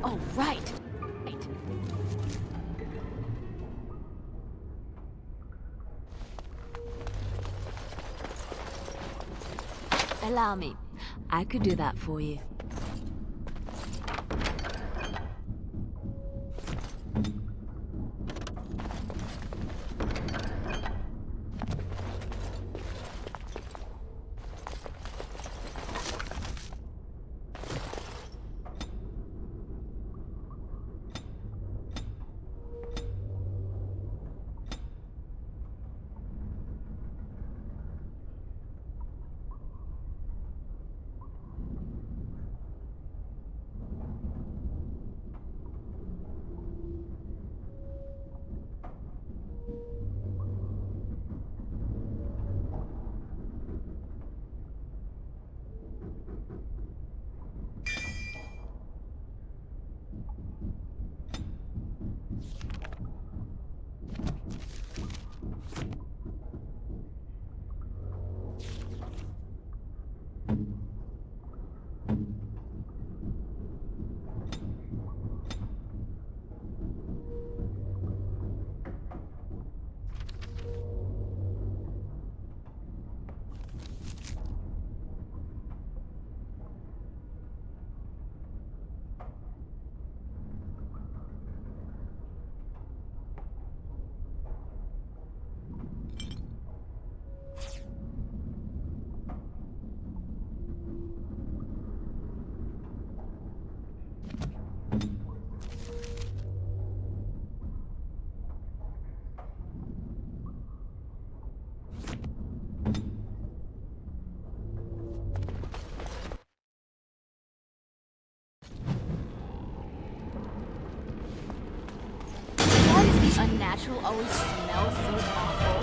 Oh, right. Right. Allow me. I could do that for you. Why does the unnatural always smell so awful?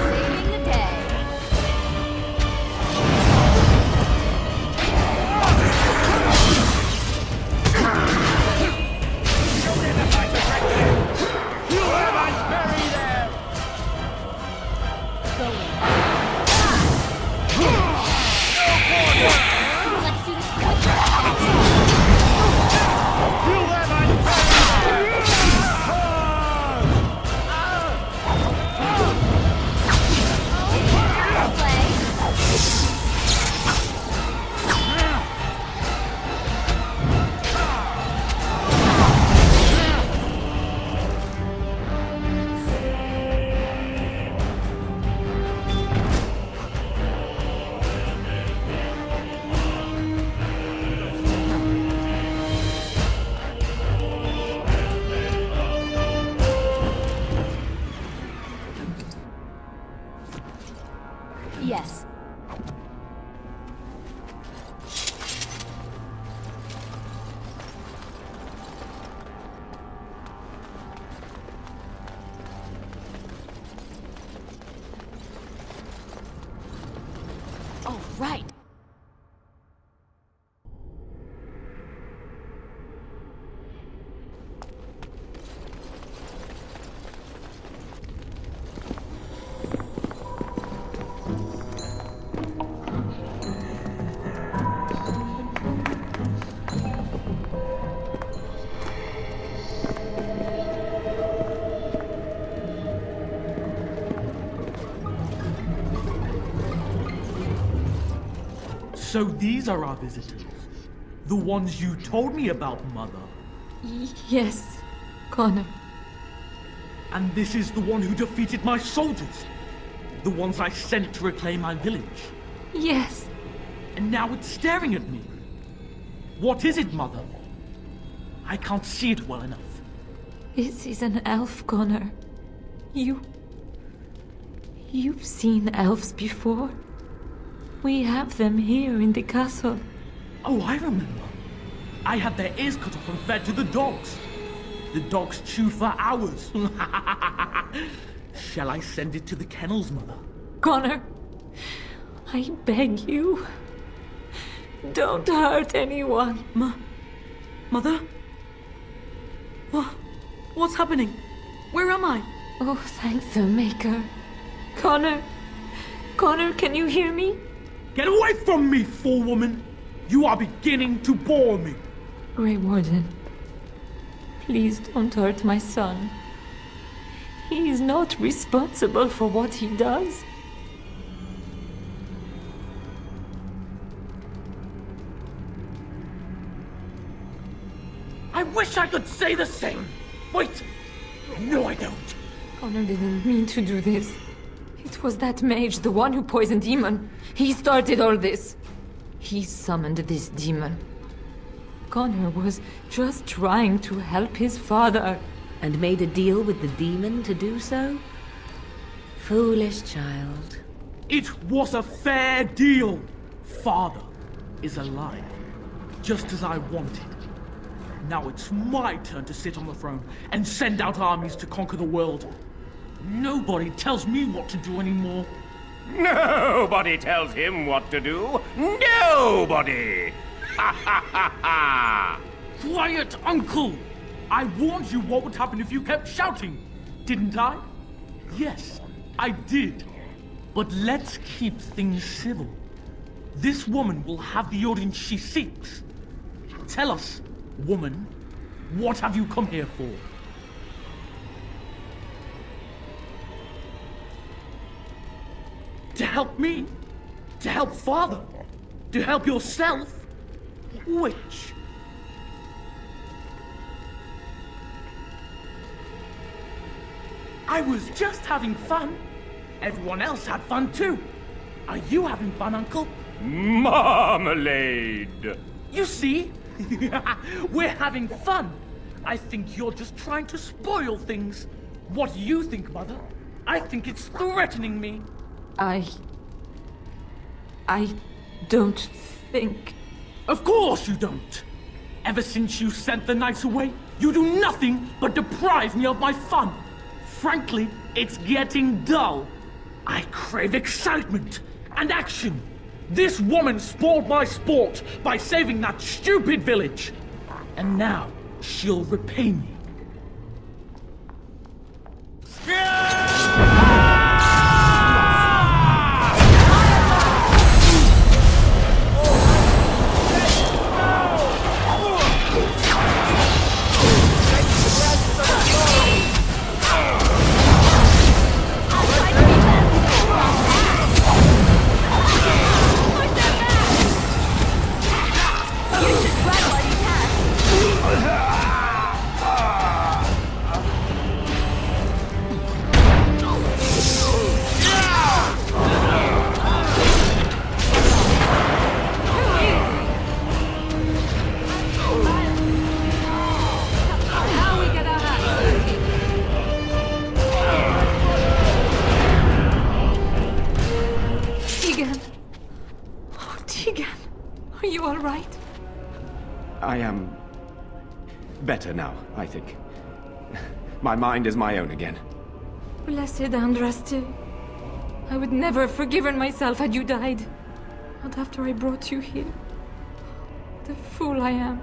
Saving the day. Let's do this quick. Yes. Oh, right. So these are our visitors. The ones you told me about, Mother. Yes, Connor. And this is the one who defeated my soldiers. The ones I sent to reclaim my village. Yes. And now it's staring at me. What is it, Mother? I can't see it well enough. This is an elf, Connor. You've seen elves before. We have them here in the castle. Oh, I remember. I had their ears cut off and fed to the dogs. The dogs chew for hours. Shall I send it to the kennels, Mother? Connor, I beg you. Don't hurt anyone. Mother? What's happening? Where am I? Oh, thank the Maker. Connor, can you hear me? Get away from me, fool woman! You are beginning to bore me. Grey Warden, please don't hurt my son. He is not responsible for what he does. I wish I could say the same. Wait! No, I don't. Connor didn't mean to do this. It was that mage, the one who poisoned Demon. He started all this. He summoned this demon. Connor was just trying to help his father. And made a deal with the demon to do so? Foolish child. It was a fair deal. Father is alive, just as I wanted. Now it's my turn to sit on the throne and send out armies to conquer the world. Nobody tells me what to do anymore. Nobody tells him what to do. Nobody! Ha ha ha ha! Quiet, Uncle! I warned you what would happen if you kept shouting, didn't I? Yes, I did. But let's keep things civil. This woman will have the audience she seeks. Tell us, woman, what have you come here for? To help me? To help Father? To help yourself? Which? I was just having fun. Everyone else had fun too. Are you having fun, Uncle? Marmalade! You see? We're having fun. I think you're just trying to spoil things. What do you think, Mother? I think it's threatening me. I don't think... Of course you don't. Ever since you sent the knights away, you do nothing but deprive me of my fun. Frankly, it's getting dull. I crave excitement and action. This woman spoiled my sport by saving that stupid village. And now she'll repay me. I am better now, I think. My mind is my own again. Blessed Andraste. I would never have forgiven myself had you died. Not after I brought you here. The fool I am.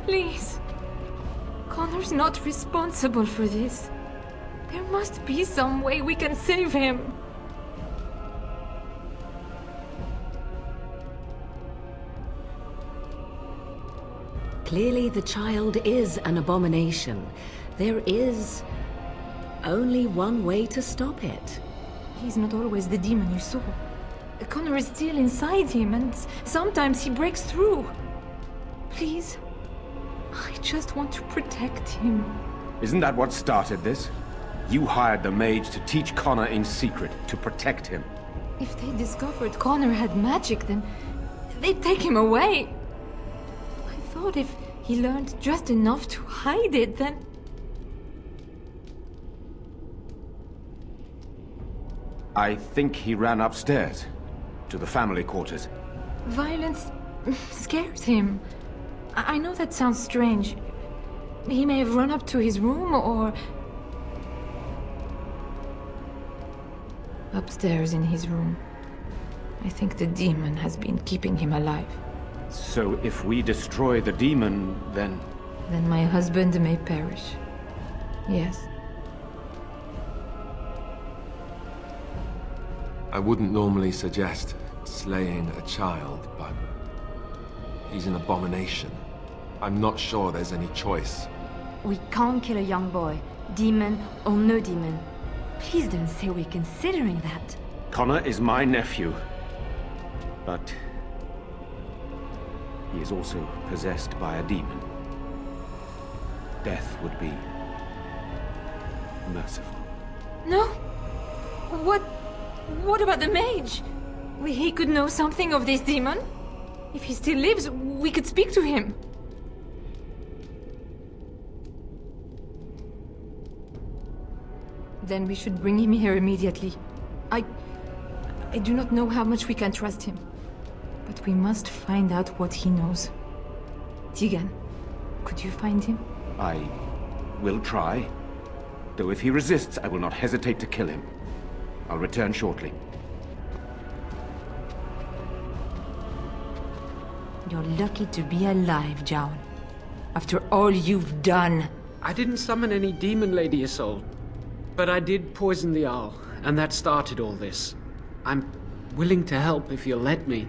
Please. Connor's not responsible for this. There must be some way we can save him. Clearly the child is an abomination. There is only one way to stop it. He's not always the demon you saw. Connor is still inside him, and sometimes he breaks through. Please, I just want to protect him. Isn't that what started this? You hired the mage to teach Connor in secret, to protect him. If they discovered Connor had magic, then they'd take him away. I thought if he learned just enough to hide it, then... I think he ran upstairs, to the family quarters. Violence scares him. I know that sounds strange. He may have run up to his room or... Upstairs in his room. I think the demon has been keeping him alive. So if we destroy the demon, then... Then my husband may perish. Yes. I wouldn't normally suggest slaying a child, but he's an abomination. I'm not sure there's any choice. We can't kill a young boy, demon or no demon. Please don't say we're considering that. Connor is my nephew. But... he is also possessed by a demon. Death would be... merciful. No? What about the mage? He could know something of this demon? If he still lives, we could speak to him. Then we should bring him here immediately. I do not know how much we can trust him. But we must find out what he knows. Tegan, could you find him? I will try. Though if he resists, I will not hesitate to kill him. I'll return shortly. You're lucky to be alive, Joan. After all you've done. I didn't summon any demon, Lady Isolde. But I did poison the owl, and that started all this. I'm willing to help if you'll let me.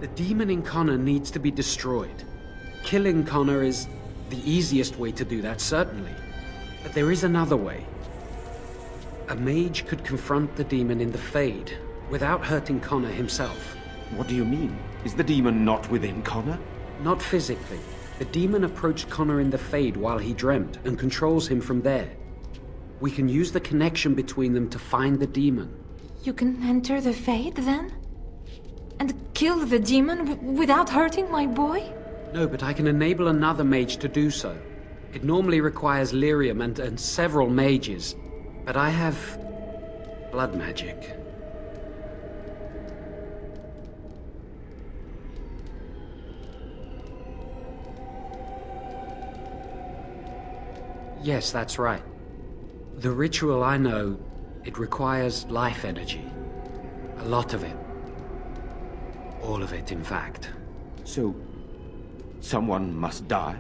The demon in Connor needs to be destroyed. Killing Connor is the easiest way to do that, certainly. But there is another way. A mage could confront the demon in the Fade, without hurting Connor himself. What do you mean? Is the demon not within Connor? Not physically. The demon approached Connor in the Fade while he dreamt, and controls him from there. We can use the connection between them to find the demon. You can enter the Fade, then? And kill the demon without hurting my boy? No, but I can enable another mage to do so. It normally requires lyrium and several mages. But I have... blood magic. Yes, that's right. The ritual I know, it requires life energy. A lot of it. All of it, in fact. So, someone must die?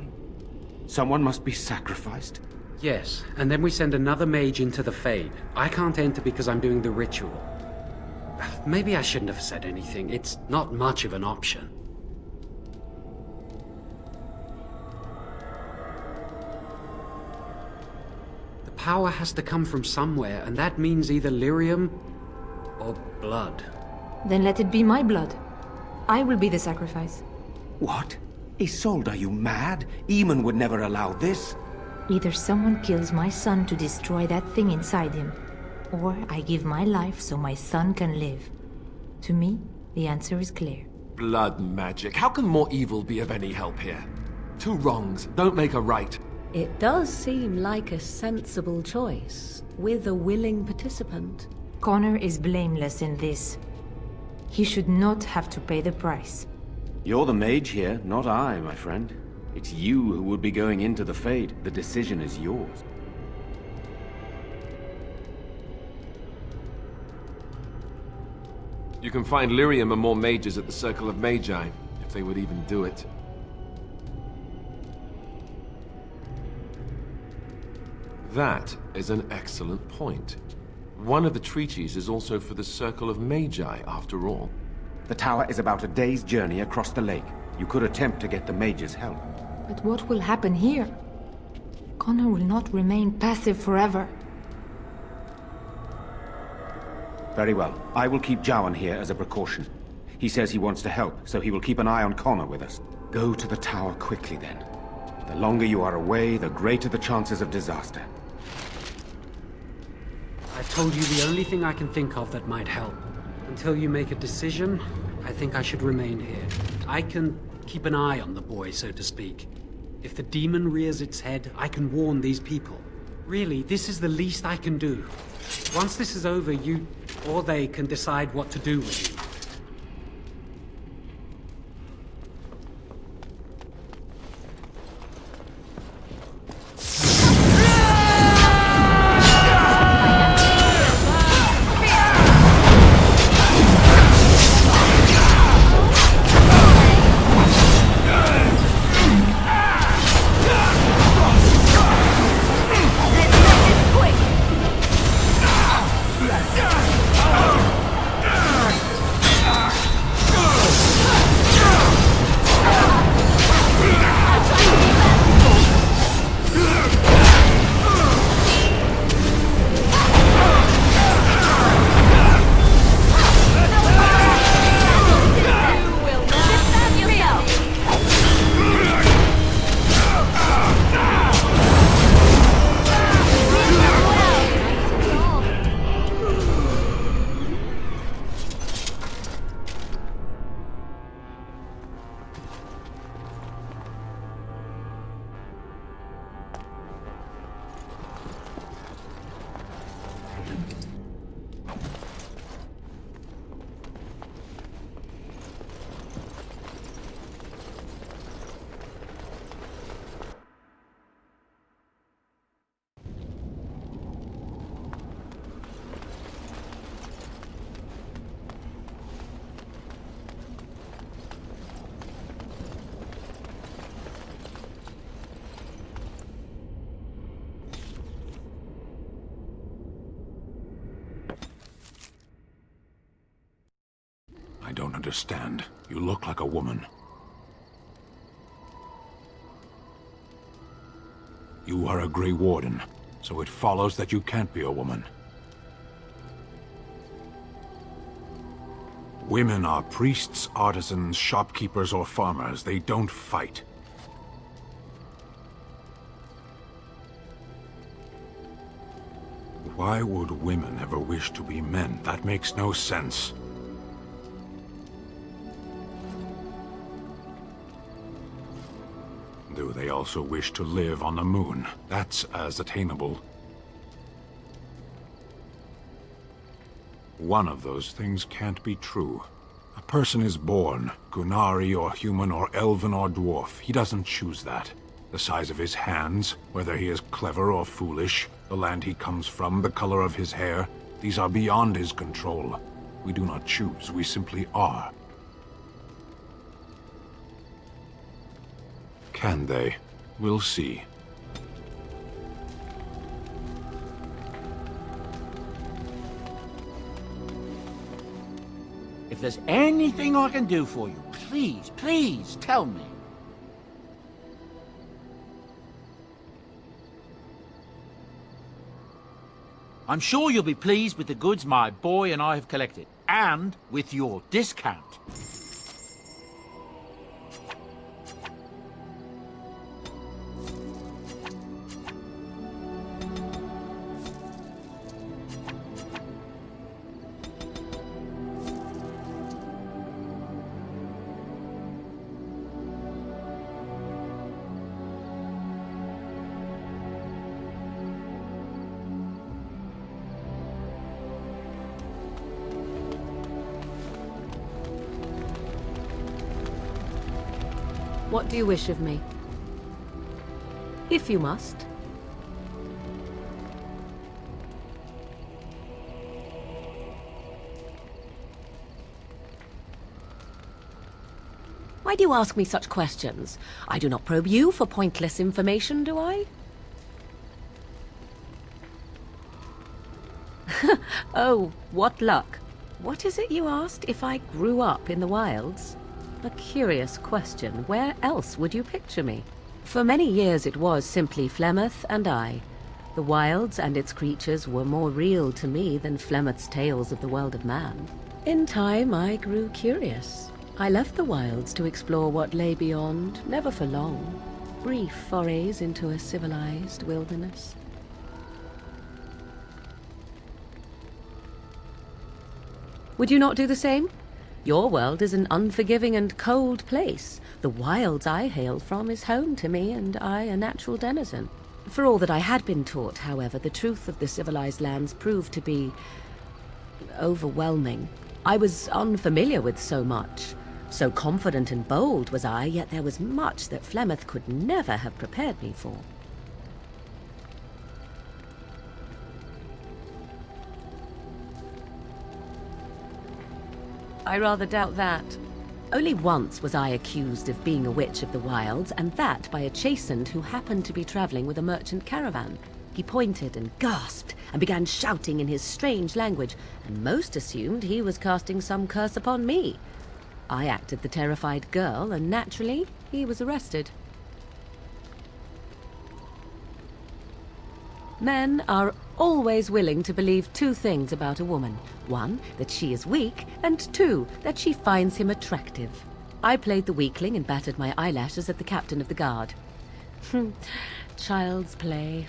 Someone must be sacrificed? Yes, and then we send another mage into the Fade. I can't enter because I'm doing the ritual. Maybe I shouldn't have said anything. It's not much of an option. The power has to come from somewhere, and that means either lyrium or blood. Then let it be my blood. I will be the sacrifice. What? Isolde, are you mad? Eamon would never allow this. Either someone kills my son to destroy that thing inside him, or I give my life so my son can live. To me, the answer is clear. Blood magic. How can more evil be of any help here? Two wrongs don't make a right. It does seem like a sensible choice, with a willing participant. Connor is blameless in this. He should not have to pay the price. You're the mage here, not I, my friend. It's you who would be going into the Fade. The decision is yours. You can find lyrium and more mages at the Circle of Magi, if they would even do it. That is an excellent point. One of the treaties is also for the Circle of Magi, after all. The tower is about a day's journey across the lake. You could attempt to get the mage's help. But what will happen here? Connor will not remain passive forever. Very well. I will keep Jowan here as a precaution. He says he wants to help, so he will keep an eye on Connor with us. Go to the tower quickly, then. The longer you are away, the greater the chances of disaster. I told you the only thing I can think of that might help. Until you make a decision, I think I should remain here. I can keep an eye on the boy, so to speak. If the demon rears its head, I can warn these people. Really, this is the least I can do. Once this is over, you or they can decide what to do with you. I don't understand. You look like a woman. You are a Grey Warden, so it follows that you can't be a woman. Women are priests, artisans, shopkeepers, or farmers. They don't fight. Why would women ever wish to be men? That makes no sense. Do they also wish to live on the moon? That's as attainable. One of those things can't be true. A person is born, Gunari or human or elven or dwarf. He doesn't choose that. The size of his hands, whether he is clever or foolish, the land he comes from, the color of his hair, these are beyond his control. We do not choose, we simply are. Can they? We'll see. If there's anything I can do for you, please, please tell me. I'm sure you'll be pleased with the goods my boy and I have collected, and with your discount. What do you wish of me? If you must. Why do you ask me such questions? I do not probe you for pointless information, do I? Oh, what luck. What is it you asked? If I grew up in the wilds? A curious question. Where else would you picture me? For many years it was simply Flemeth and I. The wilds and its creatures were more real to me than Flemeth's tales of the world of man. In time I grew curious. I left the wilds to explore what lay beyond, never for long. Brief forays into a civilized wilderness. Would you not do the same? Your world is an unforgiving and cold place. The wilds I hail from is home to me, and I a natural denizen. For all that I had been taught, however, the truth of the civilized lands proved to be overwhelming. I was unfamiliar with so much. So confident and bold was I, yet there was much that Flemeth could never have prepared me for. I rather doubt that. Only once was I accused of being a witch of the wilds, and that by a chastened who happened to be traveling with a merchant caravan. He pointed and gasped and began shouting in his strange language, and most assumed he was casting some curse upon me. I acted the terrified girl, and naturally, he was arrested. Men are always willing to believe two things about a woman. One, that she is weak, and two, that she finds him attractive. I played the weakling and battered my eyelashes at the captain of the guard. Child's play.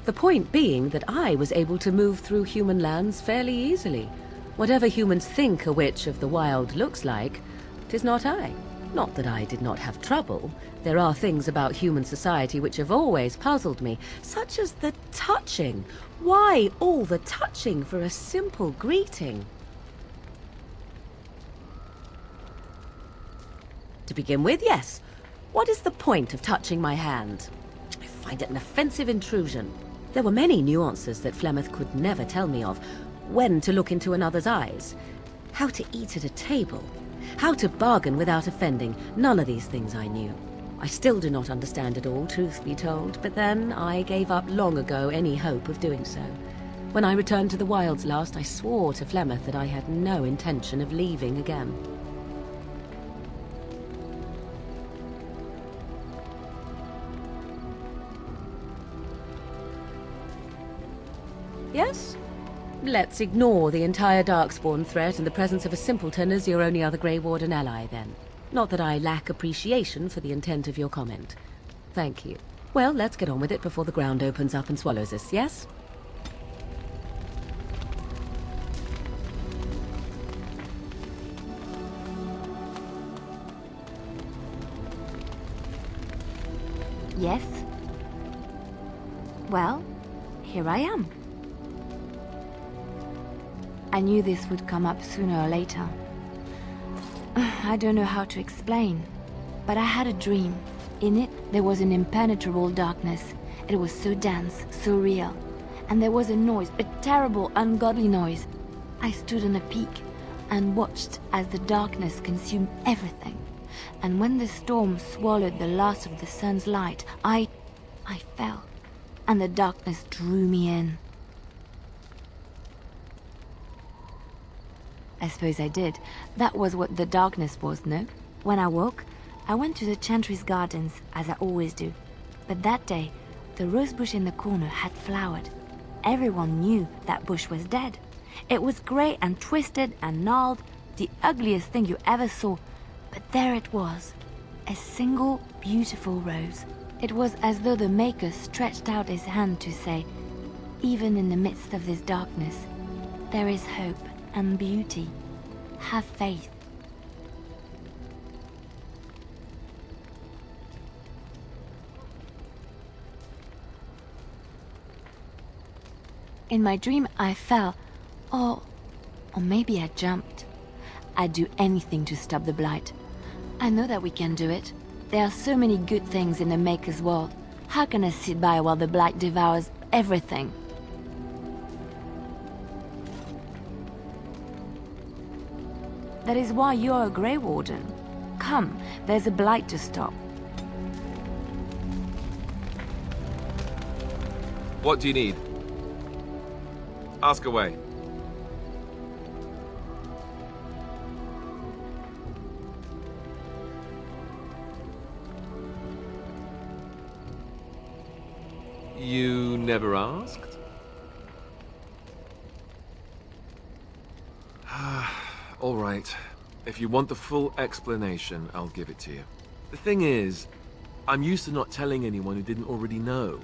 The point being that I was able to move through human lands fairly easily. Whatever humans think a witch of the wild looks like, 'tis not I. Not that I did not have trouble. There are things about human society which have always puzzled me, such as the touching. Why all the touching for a simple greeting? To begin with, yes. What is the point of touching my hand? I find it an offensive intrusion. There were many nuances that Flemeth could never tell me of. When to look into another's eyes. How to eat at a table. How to bargain without offending. None of these things I knew. I still do not understand it all, truth be told, but then I gave up long ago any hope of doing so. When I returned to the wilds last, I swore to Flemeth that I had no intention of leaving again. Yes? Let's ignore the entire Darkspawn threat and the presence of a simpleton as your only other Grey Warden ally, then. Not that I lack appreciation for the intent of your comment. Thank you. Well, let's get on with it before the ground opens up and swallows us, yes? Yes? Well, here I am. I knew this would come up sooner or later. I don't know how to explain, but I had a dream. In it, there was an impenetrable darkness. It was so dense, so real. And there was a noise, a terrible, ungodly noise. I stood on a peak and watched as the darkness consumed everything. And when the storm swallowed the last of the sun's light, I fell, and the darkness drew me in. I suppose I did. That was what the darkness was, no? When I woke, I went to the Chantry's gardens, as I always do. But that day, the rosebush in the corner had flowered. Everyone knew that bush was dead. It was grey and twisted and gnarled, the ugliest thing you ever saw. But there it was, a single beautiful rose. It was as though the Maker stretched out his hand to say, even in the midst of this darkness, there is hope and beauty. Have faith. In my dream, I fell, or maybe I jumped. I'd do anything to stop the blight. I know that we can do it. There are so many good things in the Maker's world. How can I sit by while the blight devours everything? That is why you're a Grey Warden. Come, there's a blight to stop. What do you need? Ask away. You never asked? All right. If you want the full explanation, I'll give it to you. The thing is, I'm used to not telling anyone who didn't already know.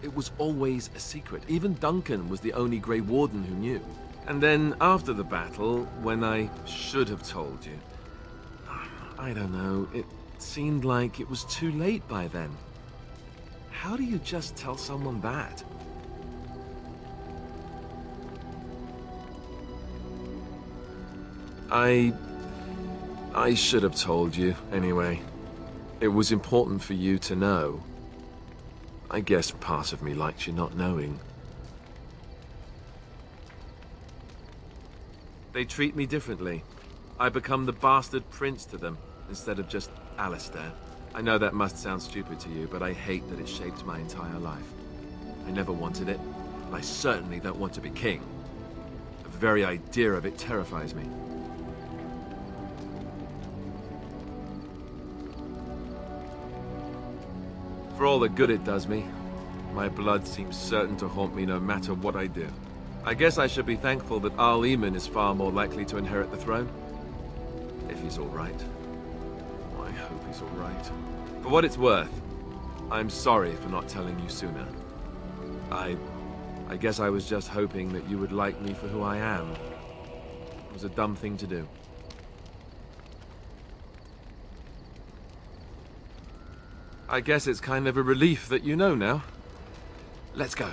It was always a secret. Even Duncan was the only Grey Warden who knew. And then after the battle, when I should have told you, I don't know, it seemed like it was too late by then. How do you just tell someone that? I should have told you, anyway. It was important for you to know. I guess part of me likes you not knowing. They treat me differently. I become the bastard prince to them, instead of just Alistair. I know that must sound stupid to you, but I hate that it shaped my entire life. I never wanted it, and I certainly don't want to be king. The very idea of it terrifies me. For all the good it does me, my blood seems certain to haunt me no matter what I do. I guess I should be thankful that Arl Eamon is far more likely to inherit the throne. If he's alright. I hope he's alright. For what it's worth, I'm sorry for not telling you sooner. I guess I was just hoping that you would like me for who I am. It was a dumb thing to do. I guess it's kind of a relief that you know now. Let's go.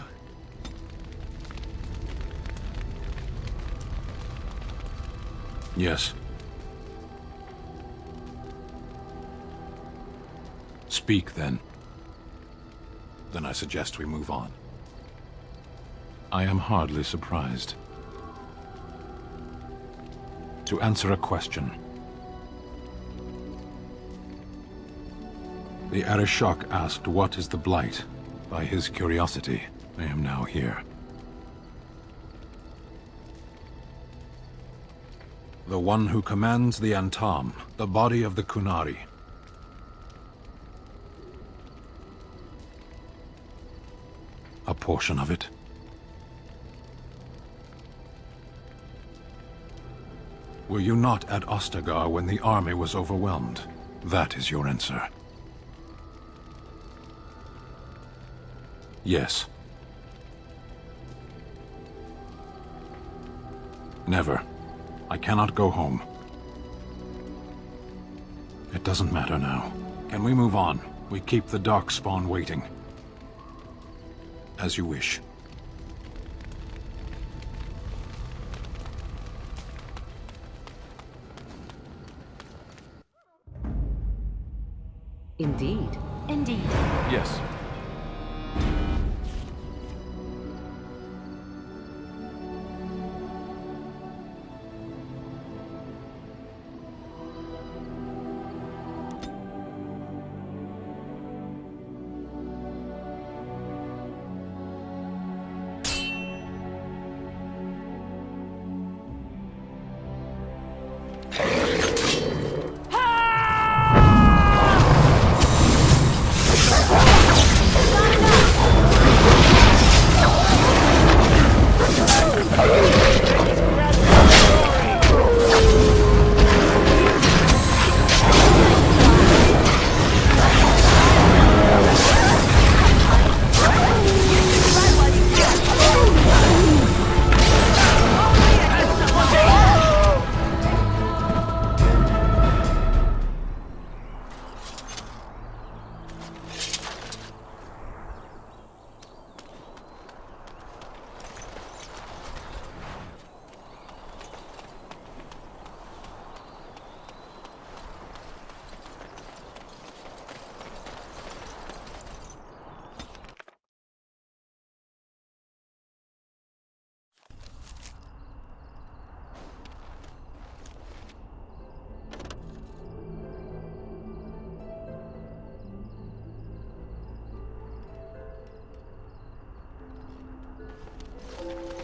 Yes. Speak, then. Then I suggest we move on. I am hardly surprised. To answer a question. The Arishok asked what is the Blight. By his curiosity, I am now here. The one who commands the Antam, the body of the Kunari. A portion of it. Were you not at Ostagar when the army was overwhelmed? That is your answer. Yes. Never. I cannot go home. It doesn't matter now. Can we move on? We keep the Darkspawn waiting. As you wish. Indeed. Indeed. Yes.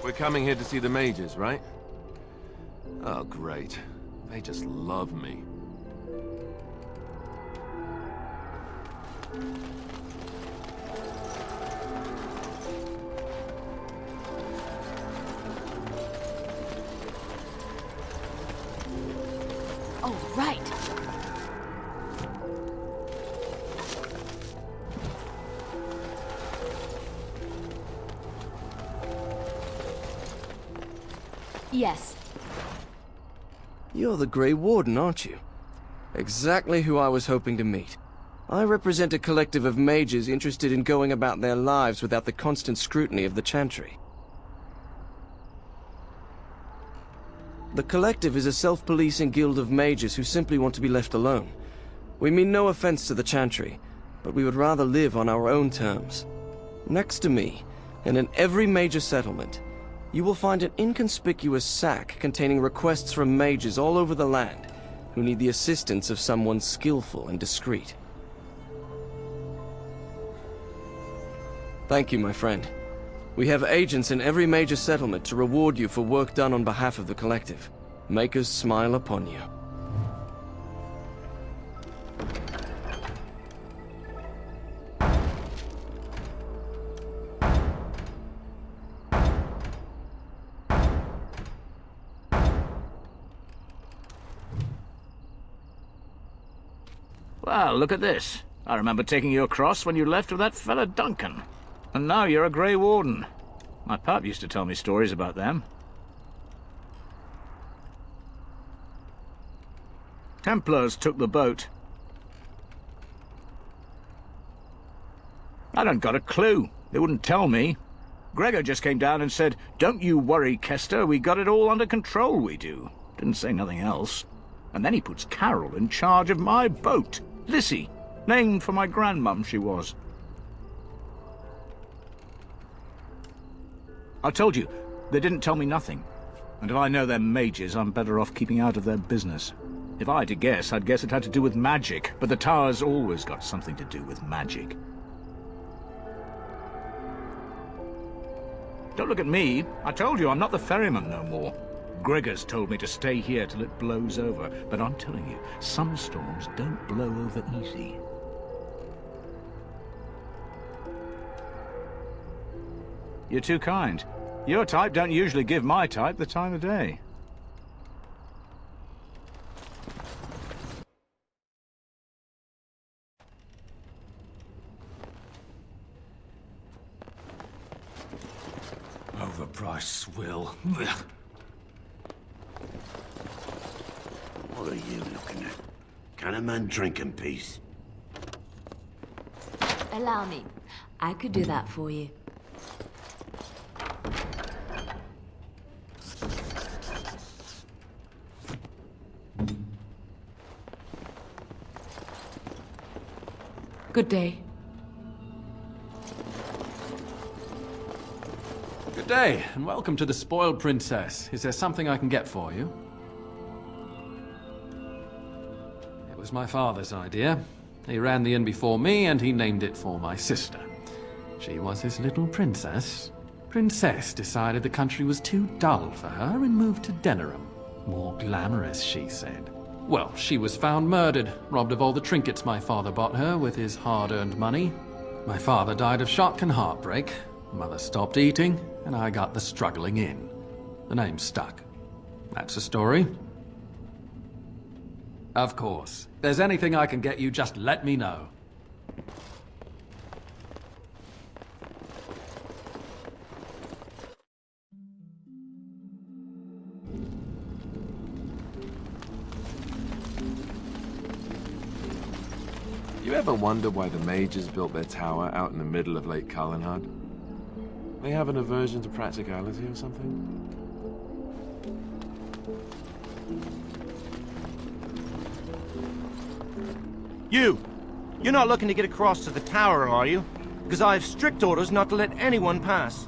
We're coming here to see the mages, right? Oh, great. They just love me. Oh, right. Yes. You're the Grey Warden, aren't you? Exactly who I was hoping to meet. I represent a collective of mages interested in going about their lives without the constant scrutiny of the Chantry. The collective is a self-policing guild of mages who simply want to be left alone. We mean no offense to the Chantry, but we would rather live on our own terms. Next to me, and in every major settlement, you will find an inconspicuous sack containing requests from mages all over the land who need the assistance of someone skillful and discreet. Thank you, my friend. We have agents in every major settlement to reward you for work done on behalf of the collective. Make us smile upon you. Well, look at this. I remember taking you across when you left with that fella Duncan. And now you're a Grey Warden. My pap used to tell me stories about them. Templars took the boat. I don't got a clue. They wouldn't tell me. Gregor just came down and said, "Don't you worry, Kester, we got it all under control, we do." Didn't say nothing else. And then he puts Carol in charge of my boat. Lissy, named for my grandmum she was. I told you, they didn't tell me nothing. And if I know they're mages, I'm better off keeping out of their business. If I had to guess, I'd guess it had to do with magic, but the tower's always got something to do with magic. Don't look at me. I told you, I'm not the ferryman no more. Gregor's told me to stay here till it blows over, but I'm telling you, some storms don't blow over easy. You're too kind. Your type don't usually give my type the time of day. Overpriced swill. What are you looking at? Can a man drink in peace? Allow me. I could do that for you. Good day. Good day, and welcome to the Spoiled Princess. Is there something I can get for you? It was my father's idea. He ran the inn before me, and he named it for my sister. She was his little princess. Princess decided the country was too dull for her and moved to Denerim. More glamorous, she said. Well, she was found murdered, robbed of all the trinkets my father bought her with his hard-earned money. My father died of shock and heartbreak. Mother stopped eating, and I got the struggling inn. The name stuck. That's the story. Of course. If there's anything I can get you, just let me know. You ever wonder why the mages built their tower out in the middle of Lake Carlinhad? They have an aversion to practicality or something? You're not looking to get across to the tower, are you? Because I have strict orders not to let anyone pass.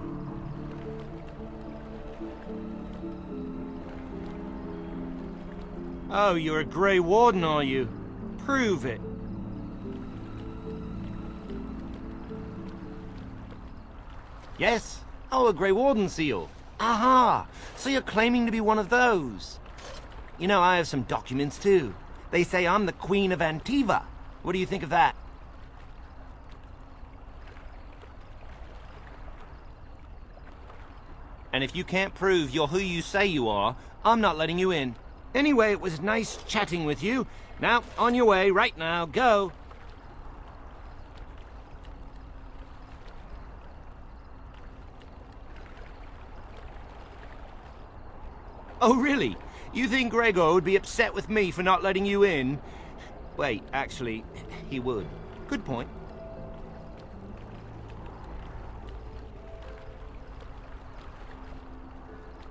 Oh, you're a Grey Warden, are you? Prove it. Yes? Oh, a Grey Warden seal. Aha! So you're claiming to be one of those. You know, I have some documents too. They say I'm the Queen of Antiva. What do you think of that? And if you can't prove you're who you say you are, I'm not letting you in. Anyway, it was nice chatting with you. Now, on your way, right now, go. Oh, really? You think Gregor would be upset with me for not letting you in? Wait, actually, he would. Good point.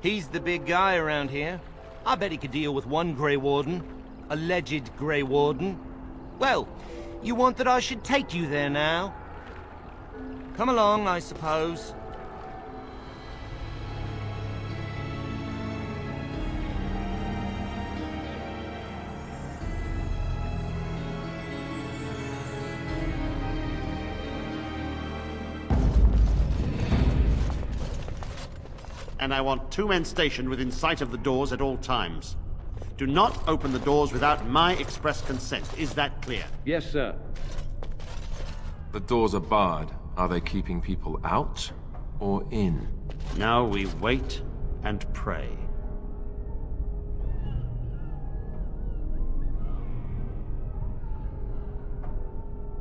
He's the big guy around here. I bet he could deal with one Grey Warden. Alleged Grey Warden. Well, you want that I should take you there now? Come along, I suppose. And I want 2 men stationed within sight of the doors at all times. Do not open the doors without my express consent. Is that clear? Yes, sir. The doors are barred. Are they keeping people out or in? Now we wait and pray.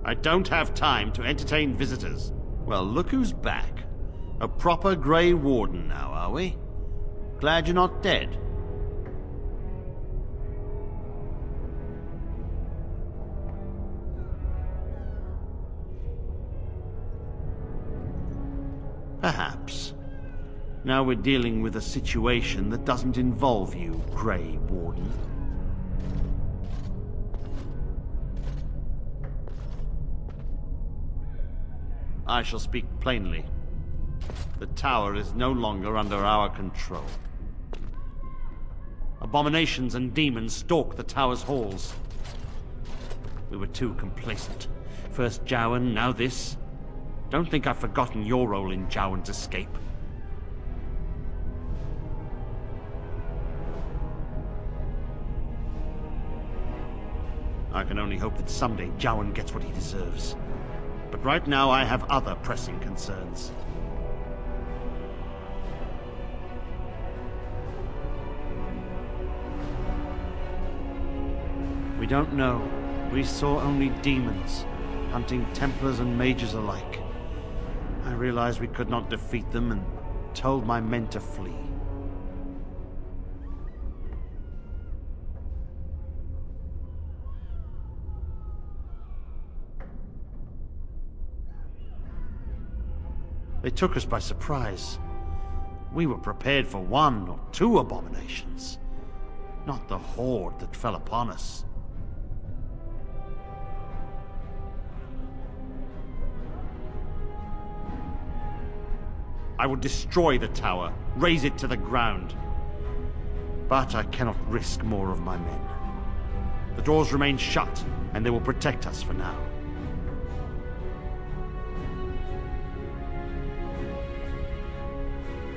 I don't have time to entertain visitors. Well, look who's back. A proper Grey Warden now, are we? Glad you're not dead. Perhaps. Now we're dealing with a situation that doesn't involve you, Grey Warden. I shall speak plainly. The tower is no longer under our control. Abominations and demons stalk the tower's halls. We were too complacent. First Jowan, now this. Don't think I've forgotten your role in Jowan's escape. I can only hope that someday Jowan gets what he deserves. But right now I have other pressing concerns. We don't know. We saw only demons, hunting Templars and mages alike. I realized we could not defeat them and told my men to flee. They took us by surprise. We were prepared for 1 or 2 abominations, not the horde that fell upon us. I would destroy the tower, raze it to the ground. But I cannot risk more of my men. The doors remain shut, and they will protect us for now.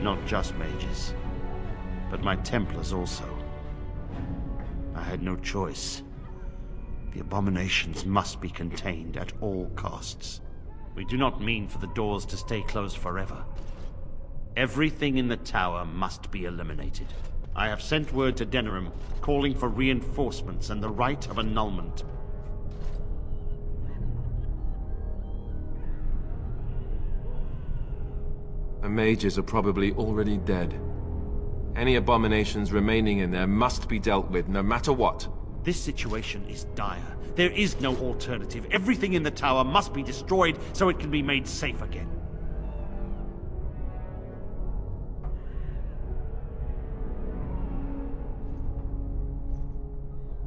Not just mages, but my Templars also. I had no choice. The abominations must be contained at all costs. We do not mean for the doors to stay closed forever. Everything in the tower must be eliminated. I have sent word to Denerim, calling for reinforcements and the right of annulment. The mages are probably already dead. Any abominations remaining in there must be dealt with, no matter what. This situation is dire. There is no alternative. Everything in the tower must be destroyed so it can be made safe again.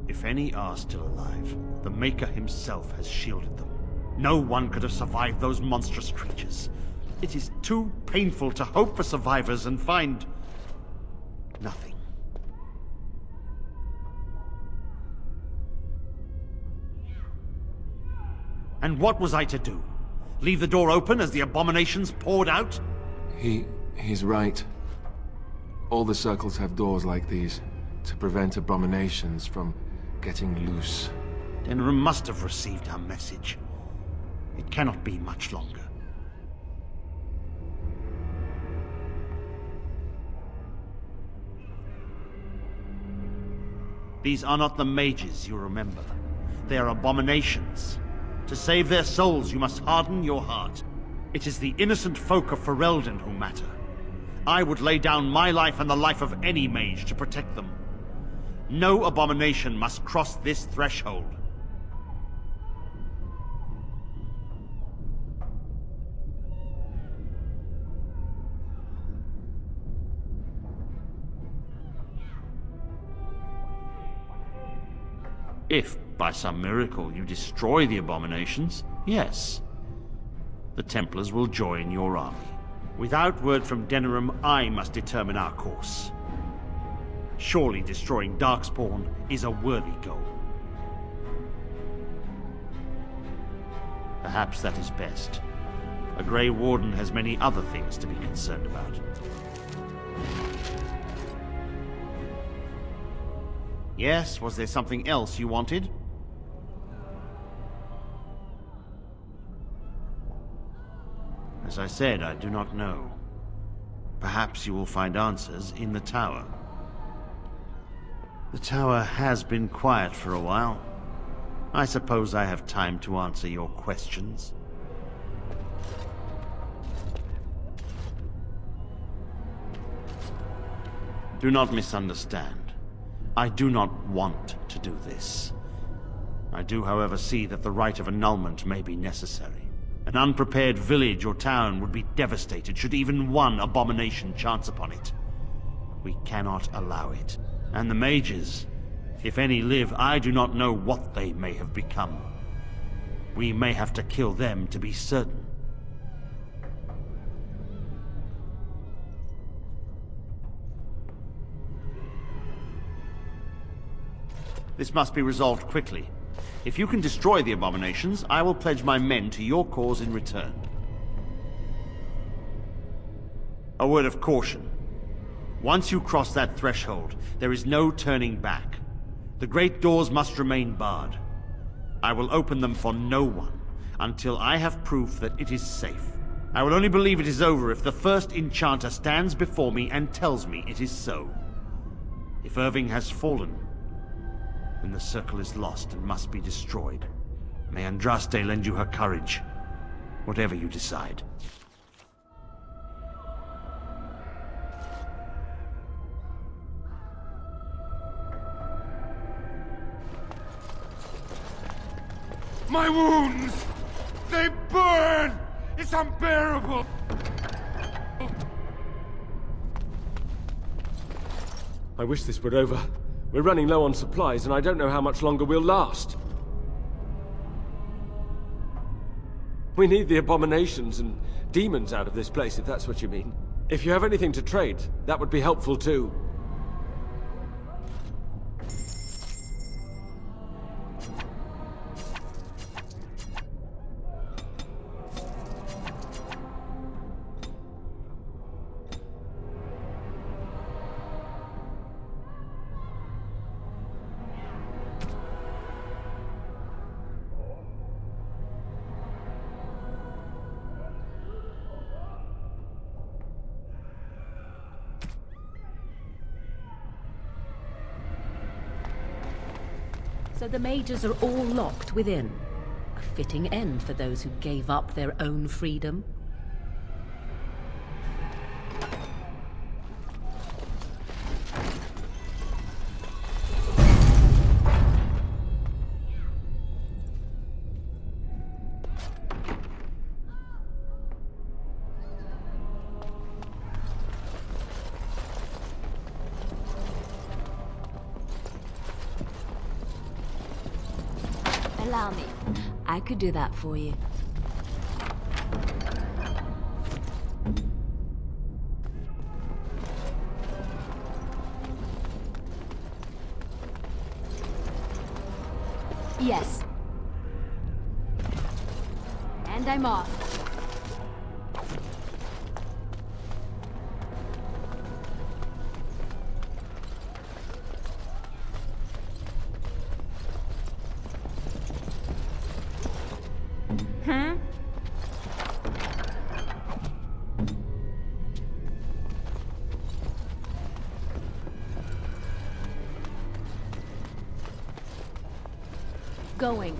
If any are still alive, the Maker himself has shielded them. No one could have survived those monstrous creatures. It is too painful to hope for survivors and find nothing. And what was I to do? Leave the door open as the abominations poured out? He's right. All the circles have doors like these, to prevent abominations from getting loose. Denerim must have received our message. It cannot be much longer. These are not the mages, you remember. They are abominations. To save their souls, you must harden your heart. It is the innocent folk of Ferelden who matter. I would lay down my life and the life of any mage to protect them. No abomination must cross this threshold. If, by some miracle, you destroy the abominations, yes, the Templars will join your army. Without word from Denerim, I must determine our course. Surely destroying Darkspawn is a worthy goal. Perhaps that is best. A Grey Warden has many other things to be concerned about. Yes, was there something else you wanted? As I said, I do not know. Perhaps you will find answers in the tower. The tower has been quiet for a while. I suppose I have time to answer your questions. Do not misunderstand. I do not want to do this. I do, however, see that the rite of annulment may be necessary. An unprepared village or town would be devastated should even one abomination chance upon it. We cannot allow it. And the mages, if any live, I do not know what they may have become. We may have to kill them to be certain. This must be resolved quickly. If you can destroy the abominations, I will pledge my men to your cause in return. A word of caution. Once you cross that threshold, there is no turning back. The great doors must remain barred. I will open them for no one until I have proof that it is safe. I will only believe it is over if the first enchanter stands before me and tells me it is so. If Irving has fallen, then the circle is lost and must be destroyed. May Andraste lend you her courage, whatever you decide. My wounds! They burn! It's unbearable! I wish this were over. We're running low on supplies, and I don't know how much longer we'll last. We need the abominations and demons out of this place, if that's what you mean. If you have anything to trade, that would be helpful too. So the mages are all locked within. A fitting end for those who gave up their own freedom. Allow me. I could do that for you. Yes. And I'm off. Going.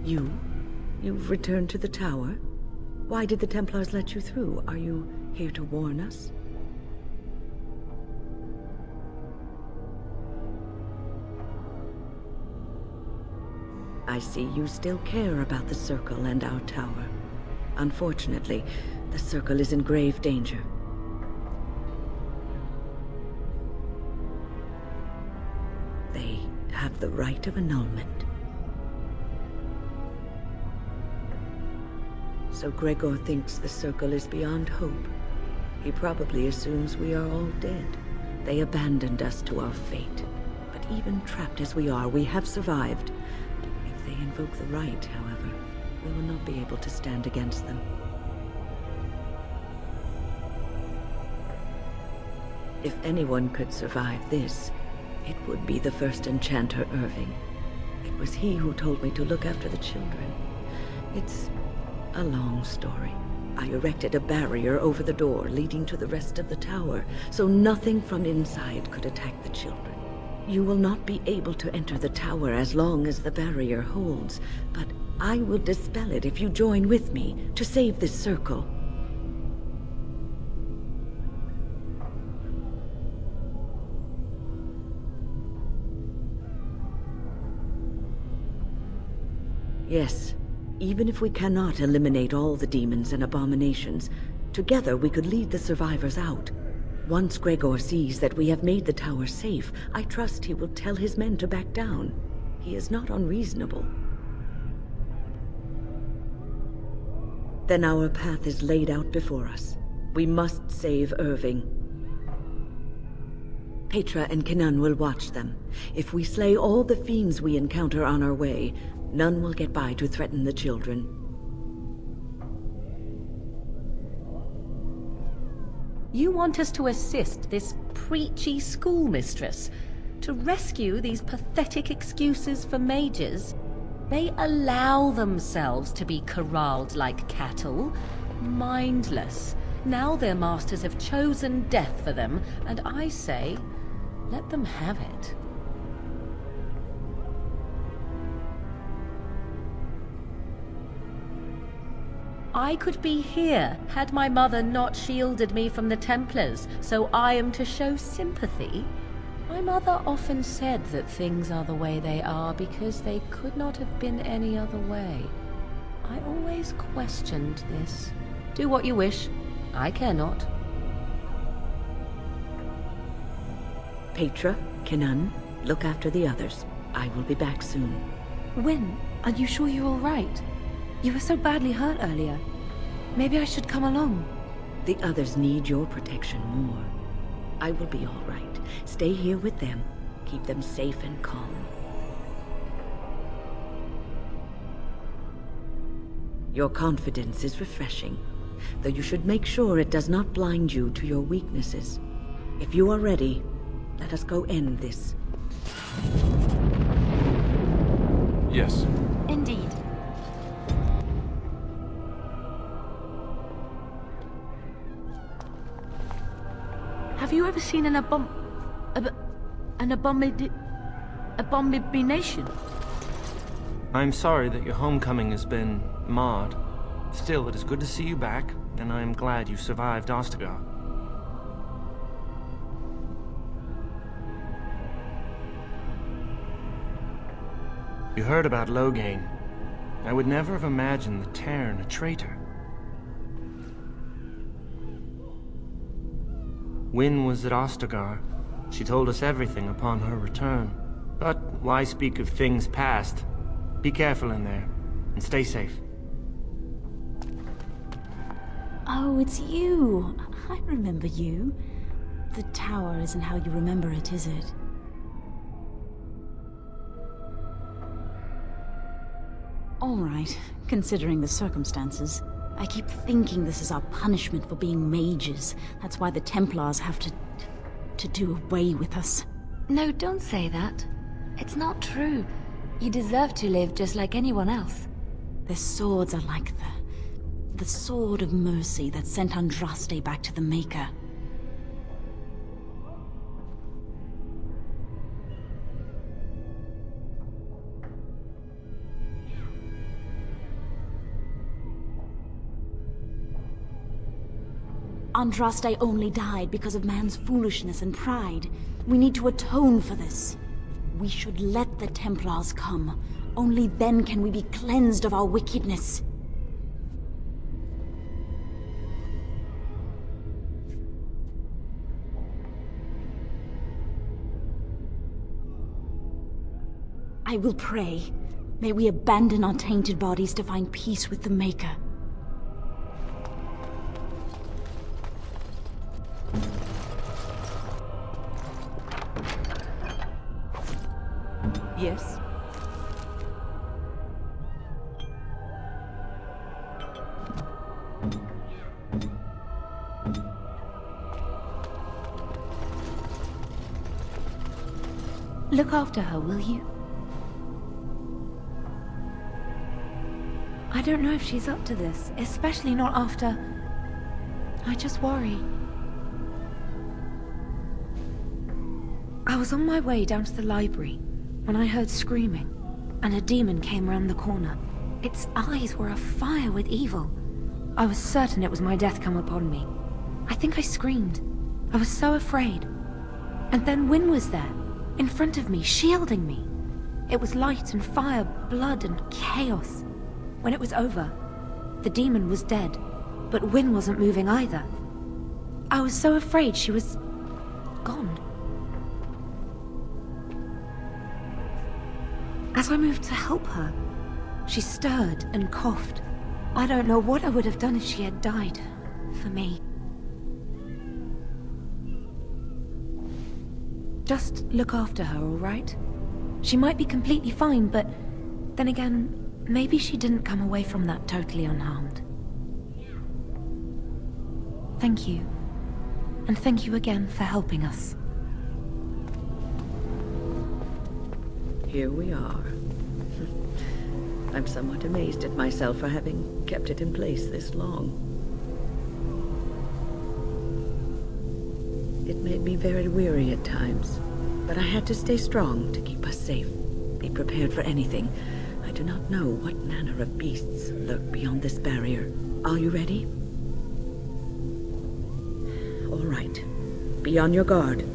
You've returned to the tower? Why did the Templars let you through? Are you here to warn us? I see you still care about the Circle and our tower. Unfortunately, the Circle is in grave danger. They have the right of annulment. So Gregor thinks the Circle is beyond hope. He probably assumes we are all dead. They abandoned us to our fate. But even trapped as we are, we have survived. If they invoke the right, however, we will not be able to stand against them. If anyone could survive this, it would be the first enchanter Irving. It was he who told me to look after the children. It's a long story. I erected a barrier over the door leading to the rest of the tower, so nothing from inside could attack the children. You will not be able to enter the tower as long as the barrier holds, but I will dispel it if you join with me to save this circle. Yes, even if we cannot eliminate all the demons and abominations, together we could lead the survivors out. Once Gregor sees that we have made the tower safe, I trust he will tell his men to back down. He is not unreasonable. Then our path is laid out before us. We must save Irving. Petra and Kenan will watch them. If we slay all the fiends we encounter on our way, none will get by to threaten the children. You want us to assist this preachy schoolmistress to rescue these pathetic excuses for mages? They allow themselves to be corralled like cattle, mindless. Now their masters have chosen death for them, and I say, let them have it. I could be here had my mother not shielded me from the Templars, so I am to show sympathy. My mother often said that things are the way they are because they could not have been any other way. I always questioned this. Do what you wish. I care not. Petra, Kenan, look after the others. I will be back soon. Wyn, are you sure you're all right? You were so badly hurt earlier. Maybe I should come along. The others need your protection more. I will be all right. Stay here with them. Keep them safe and calm. Your confidence is refreshing, though you should make sure it does not blind you to your weaknesses. If you are ready, let us go end this. Yes. Indeed. Have you ever seen an abomination? I'm sorry that your homecoming has been marred. Still, it is good to see you back, and I am glad you survived Ostagar. You heard about Loghain. I would never have imagined the Terran a traitor. Wyn was at Ostagar. She told us everything upon her return. But why speak of things past? Be careful in there, and stay safe. Oh, it's you. I remember you. The tower isn't how you remember it, is it? All right, considering the circumstances. I keep thinking this is our punishment for being mages. That's why the Templars have to do away with us. No, don't say that. It's not true. You deserve to live just like anyone else. Their swords are like the sword of mercy that sent Andraste back to the Maker. Andraste only died because of man's foolishness and pride. We need to atone for this. We should let the Templars come. Only then can we be cleansed of our wickedness. I will pray. May we abandon our tainted bodies to find peace with the Maker. Yes? Look after her, will you? I don't know if she's up to this, especially not after... I just worry. I was on my way down to the library when I heard screaming, and a demon came around the corner. Its eyes were afire with evil. I was certain it was my death come upon me. I think I screamed. I was so afraid. And then Wynne was there, in front of me, shielding me. It was light and fire, blood and chaos. When it was over, the demon was dead, but Wynne wasn't moving either. I was so afraid she was... gone. As I moved to help her, she stirred and coughed. I don't know what I would have done if she had died. For me. Just look after her, all right? She might be completely fine, but then again, maybe she didn't come away from that totally unharmed. Thank you. And thank you again for helping us. Here we are. I'm somewhat amazed at myself for having kept it in place this long. It made me very weary at times, but I had to stay strong to keep us safe. Be prepared for anything. I do not know what manner of beasts lurk beyond this barrier. Are you ready? All right. Be on your guard.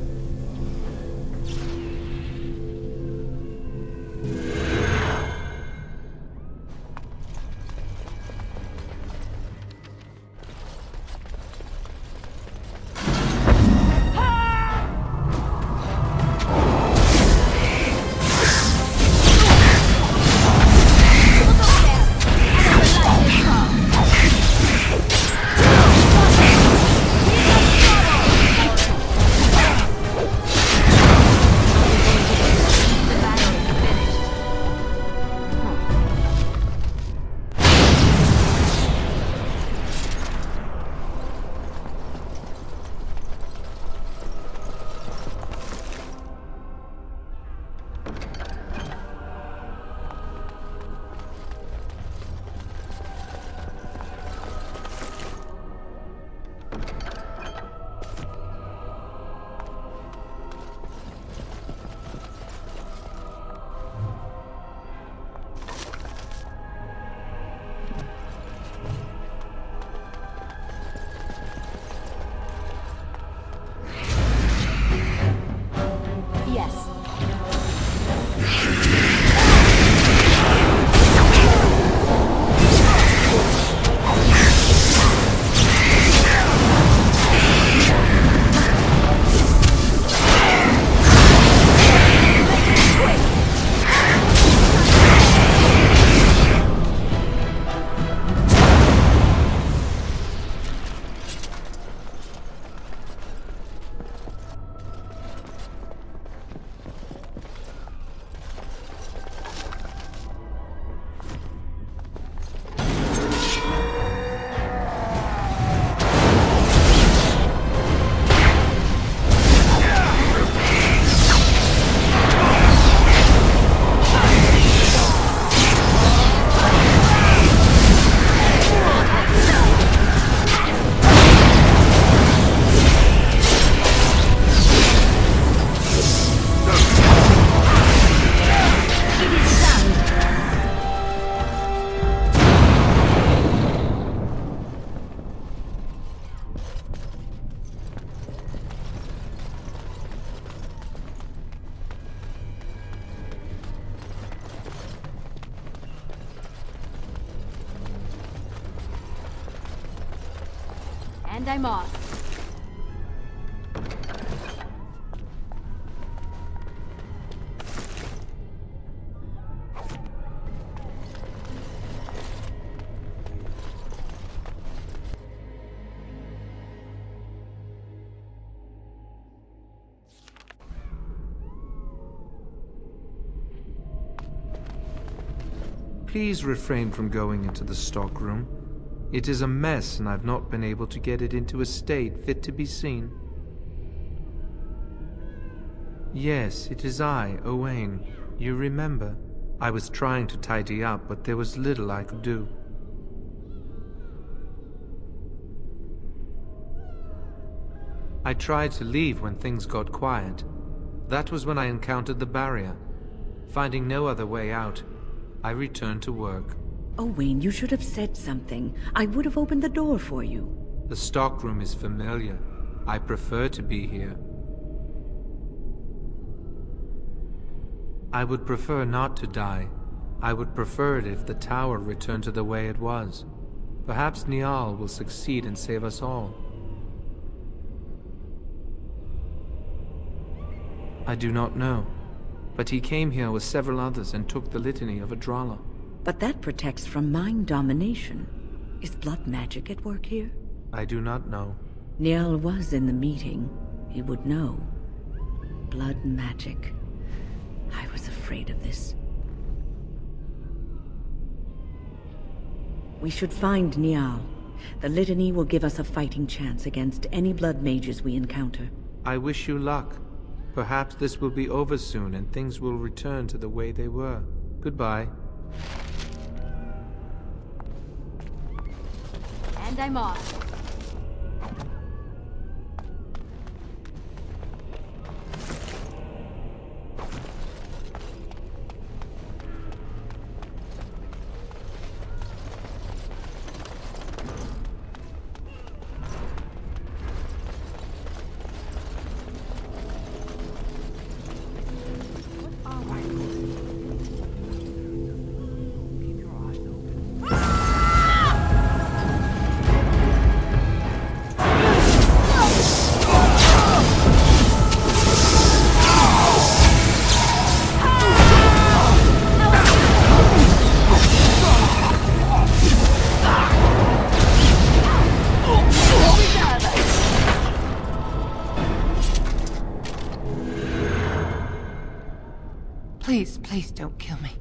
And I'm off. Please refrain from going into the stockroom. It is a mess, and I've not been able to get it into a state fit to be seen. Yes, it is I, Owain. You remember. I was trying to tidy up, but there was little I could do. I tried to leave when things got quiet. That was when I encountered the barrier. Finding no other way out, I returned to work. Owain, you should have said something. I would have opened the door for you. The stockroom is familiar. I prefer to be here. I would prefer not to die. I would prefer it if the tower returned to the way it was. Perhaps Niall will succeed and save us all. I do not know, but he came here with several others and took the litany of Adralla. But that protects from mind domination. Is blood magic at work here? I do not know. Niall was in the meeting. He would know. Blood magic. I was afraid of this. We should find Niall. The litany will give us a fighting chance against any blood mages we encounter. I wish you luck. Perhaps this will be over soon and things will return to the way they were. Goodbye. And I'm off. Please don't kill me.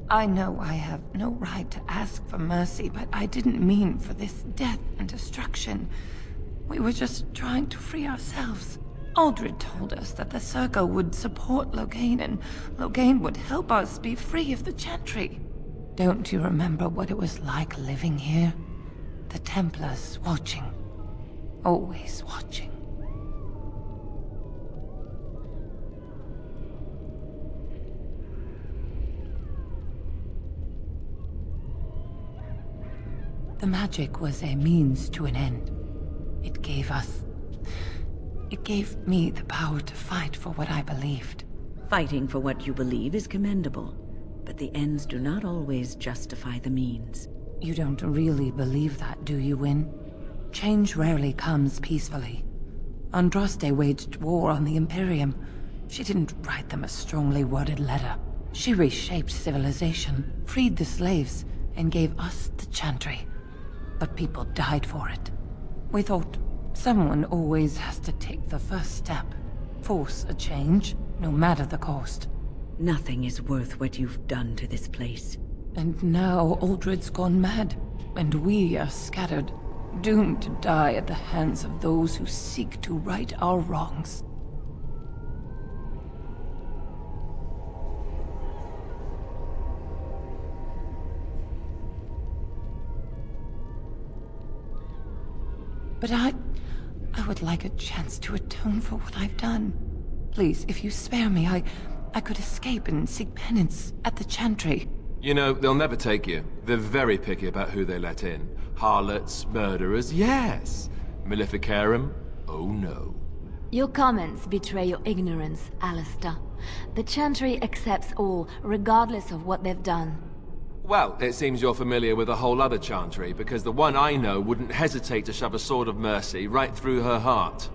I know I have no right to ask for mercy, but I didn't mean for this death and destruction. We were just trying to free ourselves. Aldred told us that the Circle would support Loghain, and Loghain would help us be free of the Chantry. Don't you remember what it was like living here? The Templars watching. Always watching. The magic was a means to an end. It gave me the power to fight for what I believed. Fighting for what you believe is commendable, but the ends do not always justify the means. You don't really believe that, do you, Wynne? Change rarely comes peacefully. Andraste waged war on the Imperium. She didn't write them a strongly worded letter. She reshaped civilization, freed the slaves, and gave us the Chantry. But people died for it. We thought someone always has to take the first step. Force a change, no matter the cost. Nothing is worth what you've done to this place. And now Aldred's gone mad, and we are scattered, doomed to die at the hands of those who seek to right our wrongs. But I would like a chance to atone for what I've done. Please, if you spare me, I could escape and seek penance at the Chantry. You know, they'll never take you. They're very picky about who they let in. Harlots, murderers, yes. Maleficarum, oh no. Your comments betray your ignorance, Alistair. The Chantry accepts all, regardless of what they've done. Well, it seems you're familiar with a whole other Chantry, because the one I know wouldn't hesitate to shove a sword of mercy right through her heart.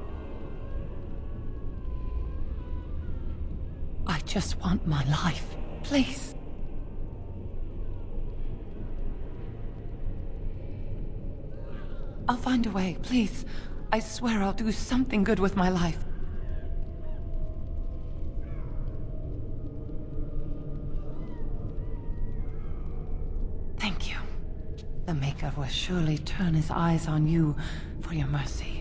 I just want my life. Please. I'll find a way, please. I swear I'll do something good with my life. Thank you. The Maker will surely turn his eyes on you for your mercy.